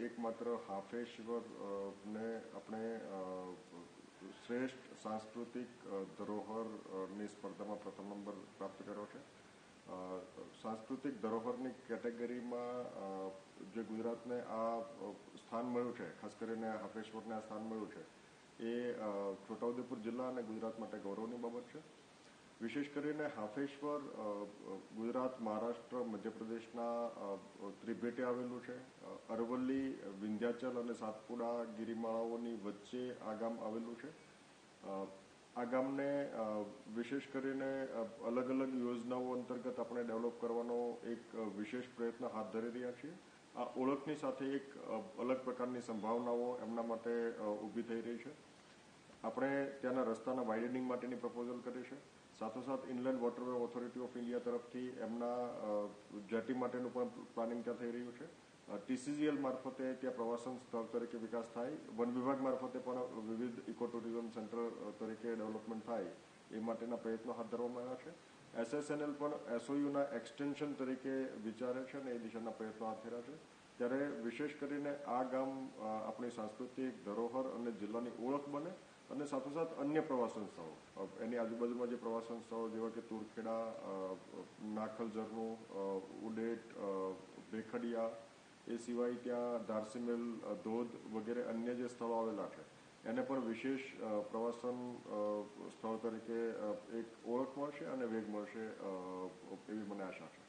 એકમાત્ર હાફેશ્વર ને આપણે શ્રેષ્ઠ સાંસ્કૃતિક ધરોહરની સ્પર્ધામાં પ્રથમ નંબર પ્રાપ્ત કર્યો છે. સાંસ્કૃતિક ધરોહરની કેટેગરીમાં જે ગુજરાતને આ સ્થાન મળ્યું છે, ખાસ કરીને હાફેશ્વરને આ સ્થાન મળ્યું છે, એ છોટાઉદેપુર જિલ્લા અને ગુજરાત માટે ગૌરવની બાબત છે. વિશેષ કરીને હાફેશ્વર ગુજરાત, મહારાષ્ટ્ર, મધ્યપ્રદેશના ત્રિભેટે આવેલું છે. અરવલ્લી, વિંધ્યાચલ અને સાતપુડા ગિરિમાળાઓની વચ્ચે આ ગામ આવેલું છે. આ ગામને વિશેષ કરીને અલગ અલગ યોજનાઓ અંતર્ગત આપણે ડેવલપ કરવાનો એક વિશેષ પ્રયત્ન હાથ ધરી રહ્યા છીએ. આ ઓળખની સાથે એક અલગ પ્રકારની સંભાવનાઓ એમના માટે ઊભી થઈ રહી છે. આપણે ત્યાંના રસ્તાના વાઇડનિંગ માટેની પ્રપોઝલ કરી છે. સાથોસાથ inland waterway authority of India તરફથી એમના જેટી માટેનું પણ પ્લાનિંગ ત્યાં થઈ રહ્યું છે. TCGL મારફતે ત્યાં પ્રવાસન સ્થળ તરીકે વિકાસ થાય, વન વિભાગ મારફતે પણ વિવિધ ઇકો ટુરિઝમ સેન્ટર તરીકે ડેવલપમેન્ટ થાય એ માટેના પ્રયત્નો હાથ ધરવામાં આવ્યા છે. SSNL પણ SOUના એક્સટેન્શન તરીકે વિચારે છે અને એ દિશાના પ્રયત્નો હાથ ધર્યા છે. ત્યારે વિશેષ કરીને આ ગામ આપણી સાંસ્કૃતિક ધરોહર અને જિલ્લાની ઓળખ બને અને સાથોસાથ અન્ય પ્રવાસન સ્થળો, એની આજુબાજુમાં જે પ્રવાસન સ્થળો જેવા કે તુરખેડા, નાખલ ઝરણું, ઉડેટ, ભેખડિયા, એ સિવાય ત્યાં ધારસીમેલ ધોધ વગેરે અન્ય જે સ્થળો આવેલા છે એને પણ વિશેષ પ્રવાસન સ્થળ તરીકે એક ઓળખ મળશે અને વેગ મળશે એવી મને આશા છે.